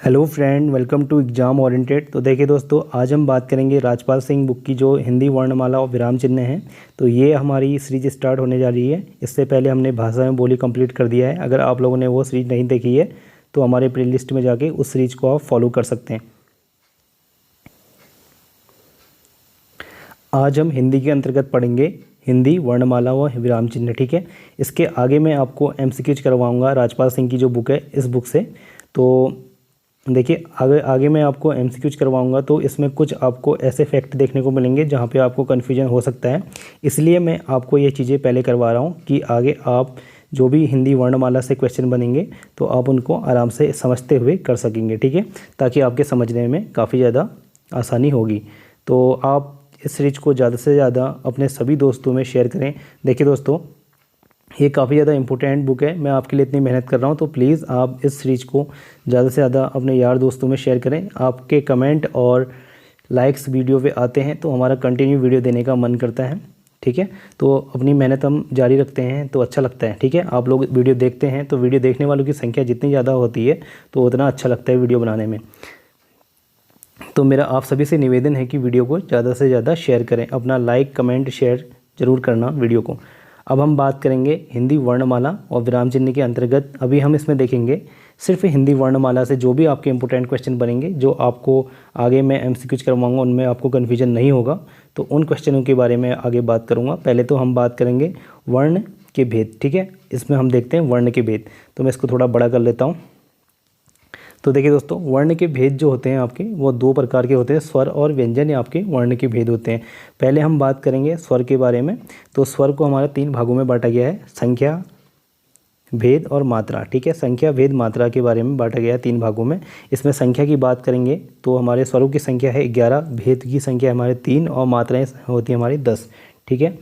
Hello friend, welcome to exam oriented. तो देखिए दोस्तों, आज हम बात करेंगे राजपाल सिंह बुक की जो हिंदी वर्णमाला और विराम चिन्ह है। तो ये हमारी सीरीज स्टार्ट होने जा रही है। इससे पहले हमने भाषा में बोली कंप्लीट कर दिया है। अगर आप लोगों ने वो सीरीज नहीं देखी है तो हमारे प्लेलिस्ट में जाके उस सीरीज को आप फॉलो कर सकते हैं। आज हम हिंदी के अंतर्गत पढ़ेंगे हिंदी वर्णमाला व विराम चिन्ह। ठीक है, इसके आगे मैं आपको MCQs करवाऊँगा राजपाल सिंह की जो बुक है इस बुक से। तो देखिए आगे मैं आपको MCQs करवाऊंगा, तो इसमें कुछ आपको ऐसे फैक्ट देखने को मिलेंगे जहाँ पे आपको कन्फ्यूजन हो सकता है। इसलिए मैं आपको ये चीज़ें पहले करवा रहा हूँ कि आगे आप जो भी हिंदी वर्णमाला से क्वेश्चन बनेंगे तो आप उनको आराम से समझते हुए कर सकेंगे। ठीक है, ताकि आपके समझने में काफ़ी ज़्यादा आसानी होगी। तो आप इस सीरीज को ज़्यादा से ज़्यादा अपने सभी दोस्तों में शेयर करें। देखिए दोस्तों, ये काफ़ी ज़्यादा इंपॉर्टेंट बुक है। मैं आपके लिए इतनी मेहनत कर रहा हूँ, तो प्लीज़ आप इस सीरीज़ को ज़्यादा से ज़्यादा अपने यार दोस्तों में शेयर करें। आपके कमेंट और लाइक्स वीडियो पे आते हैं तो हमारा कंटिन्यू वीडियो देने का मन करता है। ठीक है, तो अपनी मेहनत हम जारी रखते हैं तो अच्छा लगता है। ठीक है, आप लोग वीडियो देखते हैं तो वीडियो देखने वालों की संख्या जितनी ज़्यादा होती है तो उतना अच्छा लगता है वीडियो बनाने में। तो मेरा आप सभी से निवेदन है कि वीडियो को ज़्यादा से ज़्यादा शेयर करें। अपना लाइक कमेंट शेयर ज़रूर करना वीडियो को। अब हम बात करेंगे हिंदी वर्णमाला और विराम चिन्ह के अंतर्गत। अभी हम इसमें देखेंगे सिर्फ हिंदी वर्णमाला से जो भी आपके इंपॉर्टेंट क्वेश्चन बनेंगे, जो आपको आगे मैं MCQs करवाऊंगा, उनमें आपको कन्फ्यूजन नहीं होगा। तो उन क्वेश्चनों के बारे में आगे बात करूंगा। पहले तो हम बात करेंगे वर्ण के भेद। ठीक है, इसमें हम देखते हैं वर्ण के भेद। तो मैं इसको थोड़ा बड़ा कर लेता हूँ। तो देखिए दोस्तों, वर्ण के भेद जो होते हैं आपके वो दो प्रकार के होते हैं, स्वर और व्यंजन। आपके वर्ण के भेद होते हैं। पहले हम बात करेंगे स्वर के बारे में। तो स्वर को हमारा 3 भागों में बांटा गया है, संख्या, भेद और मात्रा। ठीक है, संख्या, भेद, मात्रा के बारे में बांटा गया है 3 भागों में। इसमें संख्या की बात करेंगे तो हमारे स्वरों की संख्या है 11, भेद की संख्या हमारे 3 और मात्राएँ होती हैं हमारी 10। ठीक है,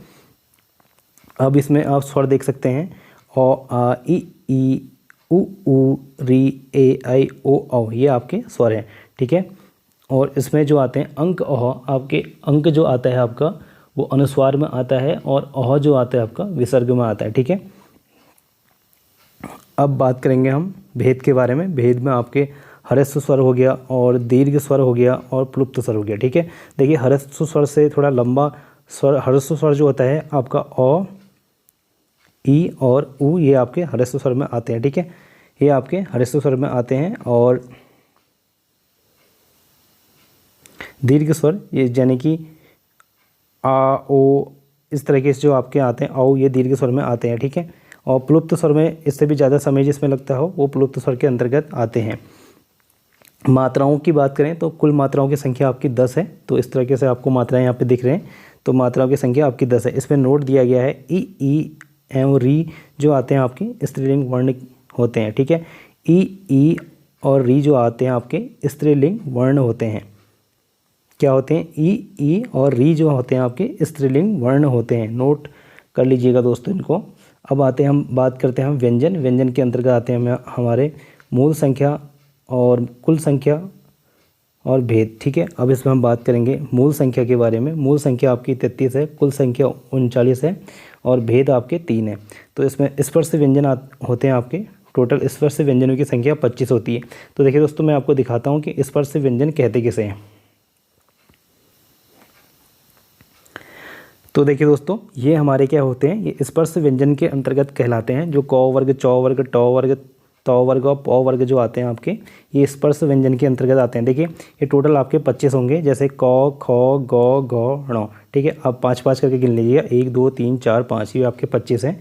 अब इसमें आप स्वर देख सकते हैं अ, आ, ई, उ, री, ए, आई, ओ, औ, ये आपके स्वर हैं। ठीक है, और इसमें जो आते हैं अंक, अह, आपके अंक जो आता है आपका वो अनुस्वार में आता है और अह जो आता है आपका विसर्ग में आता है। ठीक है, अब बात करेंगे हम भेद के बारे में। भेद में आपके ह्रस्व स्वर हो गया और दीर्घ स्वर हो गया और प्लुप्त स्वर हो गया। ठीक है, देखिए ह्रस्व स्वर से थोड़ा लंबा स्वर, ह्रस्व स्वर जो होता है आपका अ, ई और उ, ये आपके ह्रस्व स्वर में आते हैं। ठीक है, ये आपके ह्रस्व स्वर में आते हैं। और दीर्घ स्वर ये यानी कि आ, ओ, इस तरीके से जो आपके आते हैं औ, ये दीर्घ स्वर में आते हैं। ठीक है, और प्लुप्त स्वर में इससे भी ज़्यादा समय जिसमें लगता हो वो प्लुप्त स्वर के अंतर्गत आते हैं। मात्राओं की बात करें तो कुल मात्राओं की संख्या आपकी 10 है। तो इस तरीके से आपको मात्राएं यहाँ पे दिख रहे हैं। तो मात्राओं की संख्या आपकी 10 है। इसमें नोट दिया गया है ई, एम, री जो आते हैं आपके स्त्रीलिंग वर्ण होते हैं। ठीक है, ई और री जो आते हैं आपके स्त्रीलिंग वर्ण होते हैं। क्या होते हैं? ई और री जो होते हैं आपके स्त्रीलिंग वर्ण होते हैं। नोट कर लीजिएगा दोस्तों इनको। अब आते हैं, हम बात करते हैं हम व्यंजन। व्यंजन के अंतर्गत आते हैं हमारे मूल संख्या और कुल संख्या और भेद। ठीक है, अब इसमें हम बात करेंगे मूल संख्या के बारे में। मूल संख्या आपकी 33 है, कुल संख्या 39 है और भेद आपके 3 है। तो इसमें स्पर्श व्यंजन होते हैं आपके। टोटल स्पर्श व्यंजनों की संख्या 25 होती है। तो देखिए दोस्तों, मैं आपको दिखाता हूँ कि स्पर्श व्यंजन कहते किसे हैं। तो देखिए दोस्तों, ये हमारे क्या होते हैं, ये स्पर्श व्यंजन के अंतर्गत कहलाते हैं। जो क वर्ग, च वर्ग, ट वर्ग, त वर्ग और प वर्ग जो आते हैं आपके, ये स्पर्श व्यंजन के अंतर्गत आते हैं। देखिए ये टोटल आपके 25 होंगे, जैसे क, ख, ग, घ, ण। ठीक है, अब 5-5 करके गिन लीजिएगा, 1 2 3 4 5, ये आपके 25 हैं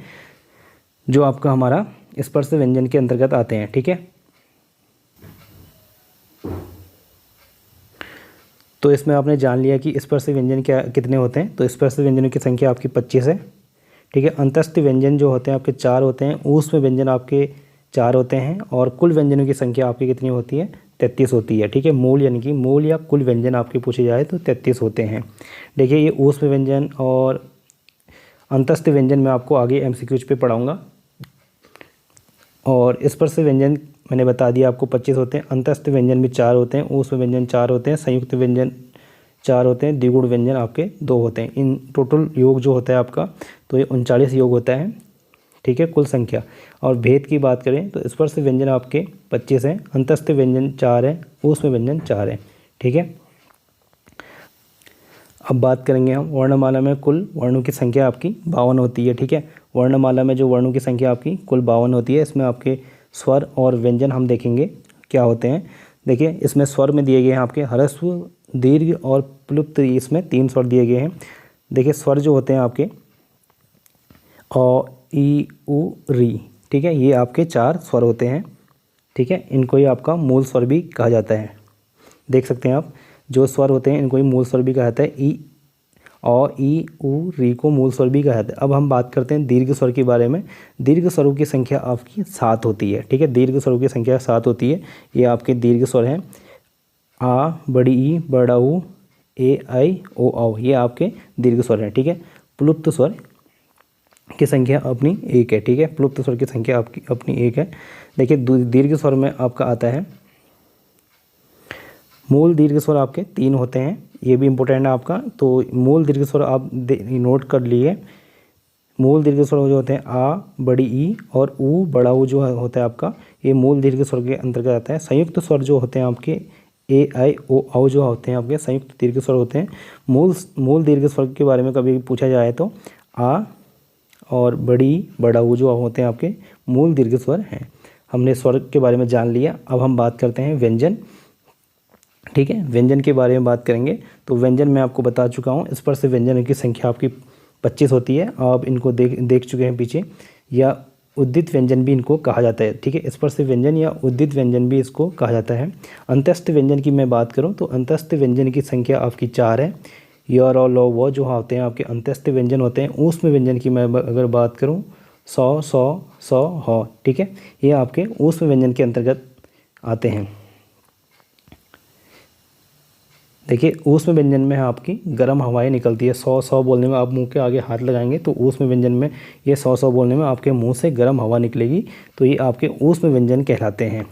जो आपका हमारा स्पर्श व्यंजन के अंतर्गत आते हैं। ठीक है, तो इसमें आपने जान लिया कि स्पर्श व्यंजन क्या कितने होते हैं। तो स्पर्श व्यंजनों की संख्या आपकी 25 है। ठीक है, अंतस्थ व्यंजन जो होते हैं आपके 4 होते हैं। ऊष्म व्यंजन आपके 4 होते हैं और कुल व्यंजनों की संख्या आपकी कितनी होती है? 33 होती है। ठीक है, मूल यानी कि मूल या कुल व्यंजन आपके पूछे जाए तो 33 होते हैं। देखिए ये ऊष्म व्यंजन और अंतस्थ व्यंजन मैं आपको आगे MCQs पे पढ़ाऊँगा। और स्पर्श व्यंजन मैंने बता दिया आपको 25 होते हैं। अंतस्थ व्यंजन भी 4 होते हैं, ऊष्म व्यंजन 4 होते हैं, संयुक्त व्यंजन 4 होते हैं, द्विगुण व्यंजन आपके 2 होते हैं। इन टोटल योग जो होता है आपका, तो ये 39 योग होता है। ठीक है, कुल संख्या। और भेद की बात करें तो स्पर्श व्यंजन आपके 25 हैं, अंतस्थ व्यंजन 4 है, ऊष्म व्यंजन 4 है। ठीक है, अब बात करेंगे हम वर्णमाला में कुल वर्णों की संख्या आपकी 52 होती है। ठीक है, वर्णमाला में जो वर्णों की संख्या आपकी कुल 52 होती है। इसमें आपके स्वर और व्यंजन हम देखेंगे क्या होते हैं। देखिए, इसमें स्वर में दिए गए हैं आपके ह्रस्व, दीर्घ और प्लुप्त, इसमें 3 स्वर दिए गए हैं। देखिए, स्वर जो होते हैं आपके अ, ई, उ, री, ठीक है, ये आपके 4 स्वर होते हैं। ठीक है, इनको ही आपका मूल स्वर भी कहा जाता है। देख सकते हैं आप, जो स्वर होते हैं इनको ही मूल स्वर भी कहा जाता है। ई, अ, ई, उ, री को मूल स्वर भी कहा जाता है। अब हम बात करते हैं दीर्घ स्वर के बारे में। दीर्घ स्वरों की संख्या आपकी 7 होती है। ठीक है, दीर्घ स्वरों की संख्या 7 होती है। ये आपके दीर्घ स्वर हैं। आ, बड़ी ई, बड़ा ऊ, ए, आई, ओ, औ, ये आपके दीर्घ स्वर हैं। ठीक है, प्लुप्त स्वर की संख्या अपनी 1 है। ठीक है, प्लुप्त स्वर की संख्या आपकी अपनी 1 है। देखिए, दीर्घ स्वर में आपका आता है, मूल दीर्घ स्वर आपके 3 होते हैं। ये भी इम्पोर्टेंट है आपका, तो मूल दीर्घ स्वर आप नोट कर लिए। मूल दीर्घ स्वर जो होते हैं आ, बड़ी ई और ऊ, बड़ा ऊ जो होता है आपका, ये मूल दीर्घ स्वर के अंतर्गत आता है। संयुक्त स्वर जो होते हैं आपके ए, आई, ओ, औ जो होते हैं आपके संयुक्त दीर्घ स्वर होते हैं। मूल दीर्घ स्वर के बारे में कभी पूछा जाए तो आ और बड़ी, बड़ा ऊ जो होते हैं आपके मूल दीर्घ स्वर हैं। हमने स्वर के बारे में जान लिया। अब हम बात करते हैं व्यंजन। ठीक है, व्यंजन के बारे में बात करेंगे तो व्यंजन मैं आपको बता चुका हूँ। स्पर्श व्यंजन की संख्या आपकी 25 होती है। आप इनको देख चुके हैं पीछे। या उद्दित व्यंजन भी इनको कहा जाता है। ठीक है, स्पर्श व्यंजन या उद्दित व्यंजन भी इसको कहा जाता है। अंतस्थ व्यंजन की मैं बात करूँ तो अंतस्थ व्यंजन की संख्या आपकी 4 है। य, र, ल, व जो होते हैं आपके अंतस्थ व्यंजन होते हैं। ऊष्म व्यंजन की मैं अगर बात करूँ सौ, सौ, सौ, ह, ठीक है, ये आपके ऊष्म व्यंजन के अंतर्गत आते हैं। देखिए, ऊष्म व्यंजन में आपकी गर्म हवाएं निकलती है। सौ, सौ बोलने में आप मुंह के आगे हाथ लगाएंगे तो ऊष्म व्यंजन में ये सौ, सौ बोलने में आपके मुंह से गर्म हवा निकलेगी, तो ये आपके ऊष्म व्यंजन कहलाते हैं।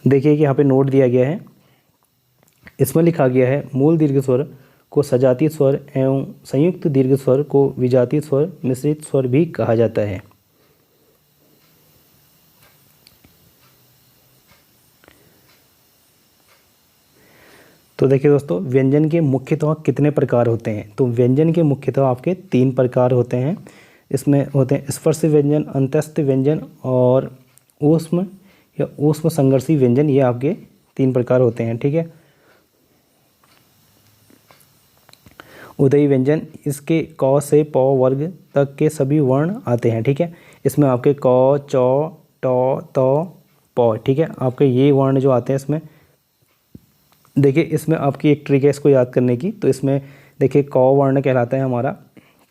देखिए कि यहाँ पे नोट दिया गया है, इसमें लिखा गया है मूल दीर्घ स्वर को सजातीय स्वर एवं संयुक्त दीर्घ स्वर को विजातीय स्वर, मिश्रित स्वर भी कहा जाता है। तो देखिए दोस्तों, व्यंजन के मुख्यतः कितने प्रकार होते हैं। तो व्यंजन के मुख्यतः आपके 3 प्रकार होते हैं। इसमें होते हैं स्पर्श व्यंजन, अंतस्थ व्यंजन और ऊष्म या ऊष्म संघर्षी व्यंजन। ये आपके 3 प्रकार होते हैं। ठीक है, उदयी व्यंजन, इसके क से प वर्ग तक के सभी वर्ण आते हैं। ठीक है, इसमें आपके क, च, ट, त, प, ठीक है, आपके ये वर्ण जो आते हैं इसमें। देखिए, इसमें आपकी एक ट्रिक है इसको याद करने की। तो इसमें देखिए, क वर्ण कहलाता है हमारा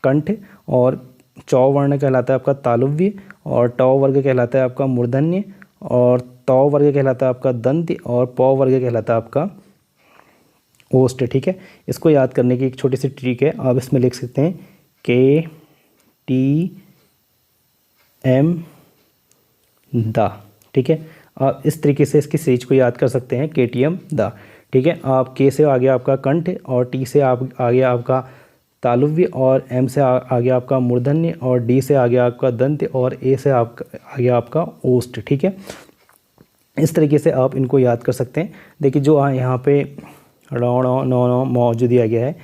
कंठ, और च वर्ण कहलाता है आपका तालुव्य, और ट वर्ग कहलाता है आपका मूर्धन्य, और त वर्ग कहलाता है आपका दंत, और प वर्ग कहलाता है आपका ओष्ठ। ठीक है, इसको याद करने की एक छोटी सी ट्रिक है। आप इसमें लिख सकते हैं के, टी, एम, दा। ठीक है, आप इस तरीके से इसकी सीरीज को याद कर सकते हैं, के, टी, एम, दा। ठीक है, आप के से आगे आपका कंठ, और टी से आगे आपका तालुव्य, और एम से आगे आपका मूर्धन्य, और डी से आगे आपका दंत, और ए से आगे आपका ओष्ठ। ठीक है, इस तरीके से आप इनको याद कर सकते हैं। देखिए, जो यहाँ पे ण, नो, मौ जो दिया गया है,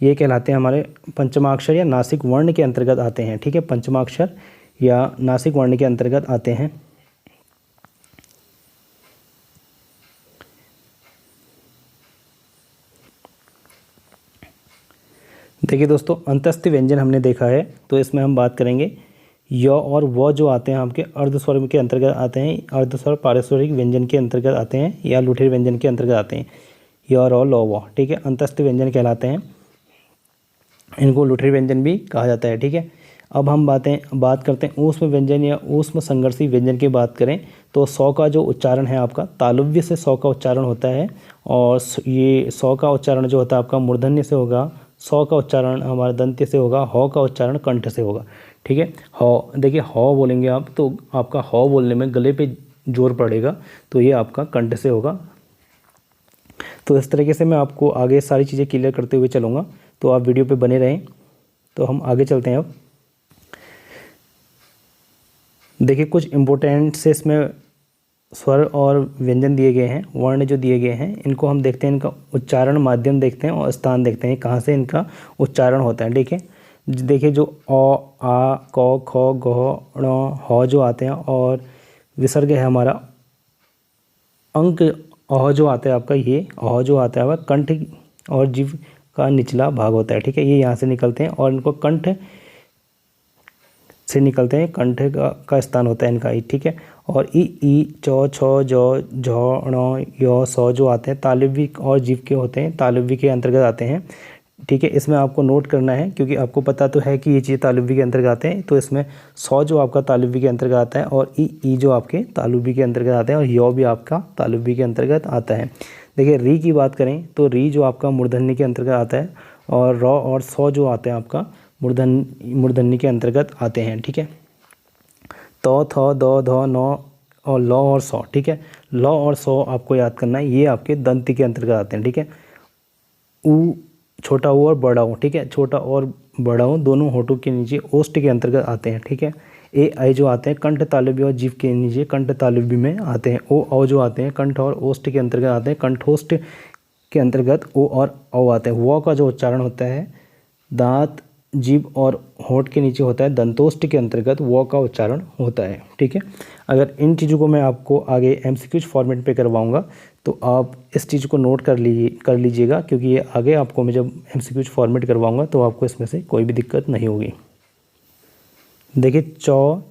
ये कहलाते हैं हमारे पंचमाक्षर या नासिक वर्ण के अंतर्गत आते हैं। ठीक है, पंचमाक्षर या नासिक वर्ण के अंतर्गत आते हैं। देखिए दोस्तों, अंतस्थ व्यंजन हमने देखा है, तो इसमें हम बात करेंगे य और व जो आते हैं आपके अर्धस्वर के अंतर्गत आते हैं। अर्धस्वर पारस्वरिक व्यंजन के अंतर्गत आते हैं, या लुठेर व्यंजन के अंतर्गत आते हैं। य, र, ल, व, ठीक है, अंतस्थ व्यंजन कहलाते हैं। इनको लुठेर व्यंजन भी कहा जाता है। ठीक है, अब हम बात करते हैं ऊष्म व्यंजन या ऊष्म संघर्षी व्यंजन की बात करें तो सौ का जो उच्चारण है आपका तालुव्य से सौ का उच्चारण होता है, और ये सौ का उच्चारण जो होता है आपका मूर्धन्य से होगा, सौ का उच्चारण हमारा दंत्य से होगा, ह का उच्चारण कंठ से होगा। ठीक है, ह, देखिए ह बोलेंगे आप तो आपका ह बोलने में गले पे जोर पड़ेगा, तो ये आपका कंठ से होगा। तो इस तरीके से मैं आपको आगे सारी चीज़ें क्लियर करते हुए चलूँगा, तो आप वीडियो पे बने रहें। तो हम आगे चलते हैं। अब देखिए कुछ इम्पोर्टेंट से इसमें स्वर और व्यंजन दिए गए हैं, वर्ण जो दिए गए हैं, इनको हम देखते हैं, इनका उच्चारण माध्यम देखते हैं और स्थान देखते हैं कहाँ से इनका उच्चारण होता है। ठीक है, देखिए जो अ, आ, क, ख, ग, ण, ह जो आते हैं और विसर्ग है हमारा अंक अह जो आता है आपका, ये अह जो आता है वह कंठ और जीभ का निचला भाग होता है। ठीक है, ये यहाँ से निकलते हैं और इनको कंठ से निकलते हैं, कंठ का स्थान होता है इनका। ठीक है, और ई चौ छ जौ झ ण य स जो आते हैं तालव्य और जीव के होते हैं, तालव्य के अंतर्गत आते हैं। ठीक है, इसमें आपको नोट करना है क्योंकि आपको पता तो है कि ये चीज़ तालव्य के अंतर्गत आते हैं। तो इसमें सौ जो आपका तालव्य के अंतर्गत आता है और ई जो आपके तालव्य के अंतर्गत आते हैं और यो भी आपका तालव्य के अंतर्गत आता है। देखिए री की बात करें तो री जो आपका मूर्धन्य के अंतर्गत आता है और र और सौ जो आते हैं आपका मूर्धन्य के अंतर्गत आते हैं। ठीक है, तो थ द ध न और ल और सौ। ठीक है, ल और सौ आपको याद करना है, ये आपके दंत के अंतर्गत आते हैं। ठीक है, ऊ छोटा ऊ और बड़ा ऊ। ठीक है, छोटा और बड़ा ऊ दोनों होठों के नीचे ओष्ठ के अंतर्गत आते हैं। ठीक है, ए आई जो आते हैं कंठ तालव्य और जीभ के नीचे कंठ तालव्य में आते हैं। ओ औ जो आते हैं कंठ और ओष्ठ के अंतर्गत आते हैं, कंठोष्ठ के अंतर्गत ओ और औ आते हैं। व का जो उच्चारण होता है दांत जीभ और होंठ के नीचे होता है, दंतोष्ठ के अंतर्गत व का उच्चारण होता है। ठीक है, अगर इन चीज़ों को मैं आपको आगे एमसीक्यूज फॉर्मेट पे करवाऊंगा तो आप इस चीज़ को नोट कर लीजिएगा क्योंकि ये आगे आपको मैं जब एमसीक्यूज फॉर्मेट करवाऊंगा तो आपको इसमें से कोई भी दिक्कत नहीं होगी। देखिए चौ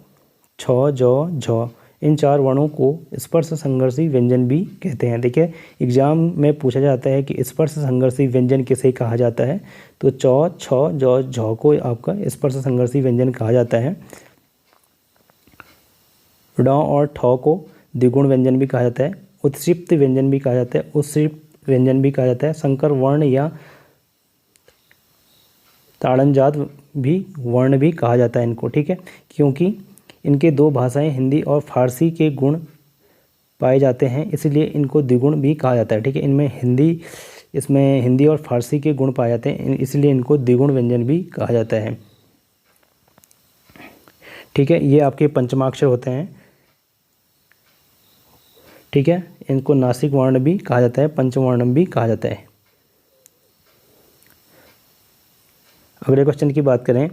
छ जौ झ इन चार वर्णों को स्पर्श संघर्षी व्यंजन भी कहते हैं। देखिए एग्जाम में पूछा जाता है कि स्पर्श संघर्षी व्यंजन किसे कहा जाता है, तो चौ छ जौ झ को आपका स्पर्श संघर्षी व्यंजन कहा जाता है। ड और ठ को द्विगुण व्यंजन भी कहा जाता है, उत्क्षिप्त व्यंजन भी कहा जाता है, उत्क्षिप्त व्यंजन भी कहा जाता है, संकर वर्ण या ताड़नजात भी वर्ण भी कहा जाता है इनको। ठीक है, क्योंकि इनके दो भाषाएं हिंदी और फारसी के गुण पाए जाते हैं इसलिए इनको द्विगुण भी कहा जाता है। ठीक है, इसमें हिंदी और फारसी के गुण पाए जाते हैं इसलिए इनको द्विगुण व्यंजन भी कहा जाता है। ठीक है, ये आपके पंचमाक्षर होते हैं। ठीक है, इनको नासिक वर्ण भी कहा जाता है, पंचवर्णम भी कहा जाता है। अगले क्वेश्चन की बात करें,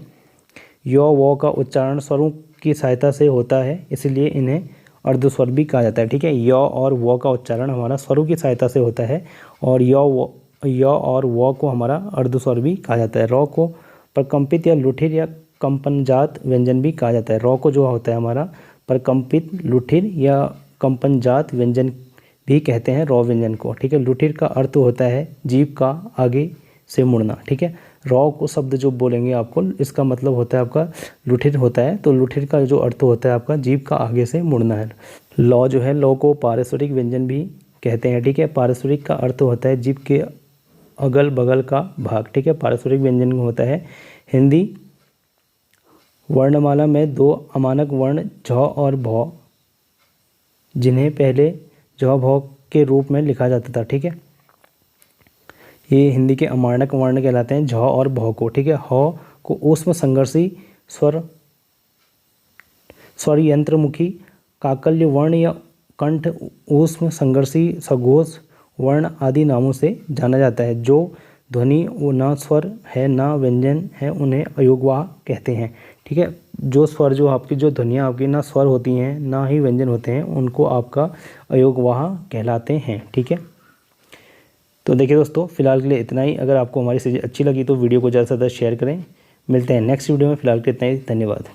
यो वो का उच्चारण स्वरों की सहायता से होता है इसलिए इन्हें अर्धस्वर भी कहा जाता है। ठीक है, यो और वो का उच्चारण हमारा स्वरों की सहायता से होता है और यो और वो को हमारा अर्धस्वर भी कहा जाता है। रो को प्रकंपित या लुठिर या कंपनजात व्यंजन भी कहा जाता है। रो को जो होता है हमारा प्रकंपित लुठिर या कंपनजात व्यंजन भी कहते हैं रौ व्यंजन को। ठीक है, लुठिर का अर्थ होता है जीभ का आगे से मुड़ना। ठीक है, रौ को शब्द जो बोलेंगे आपको इसका मतलब होता है आपका लुठिर होता है, तो लुठिर का जो अर्थ होता है आपका जीभ का आगे से मुड़ना है। लौ जो है, लौ को पारस्परिक व्यंजन भी कहते हैं। ठीक है, पारस्परिक का अर्थ होता है जीभ के अगल बगल का भाग। ठीक है, पारस्परिक व्यंजन होता है। हिंदी वर्णमाला में दो अमानक वर्ण झ और भौ जिन्हें पहले झ भौ के रूप में लिखा जाता था। ठीक है, ये हिंदी के अमानक वर्ण कहलाते हैं, झ और भौ को। ठीक है, ह को ऊष्म संघर्षी स्वर यंत्रमुखी काकल्य वर्ण या कंठ ऊष्म संघर्षी सघोष वर्ण आदि नामों से जाना जाता है। जो ध्वनि वो ना स्वर है ना व्यंजन है उन्हें अयोगवाह कहते हैं। ठीक है, जो स्वर जो आपकी जो ध्वनियाँ आपकी ना स्वर होती हैं ना ही व्यंजन होते हैं उनको आपका अयोगवाह कहलाते हैं। ठीक है, तो देखिए दोस्तों फिलहाल के लिए इतना ही। अगर आपको हमारी सीरीज अच्छी लगी तो वीडियो को ज़्यादा से ज़्यादा शेयर करें। मिलते हैं नेक्स्ट वीडियो में, फिलहाल के इतना ही। धन्यवाद।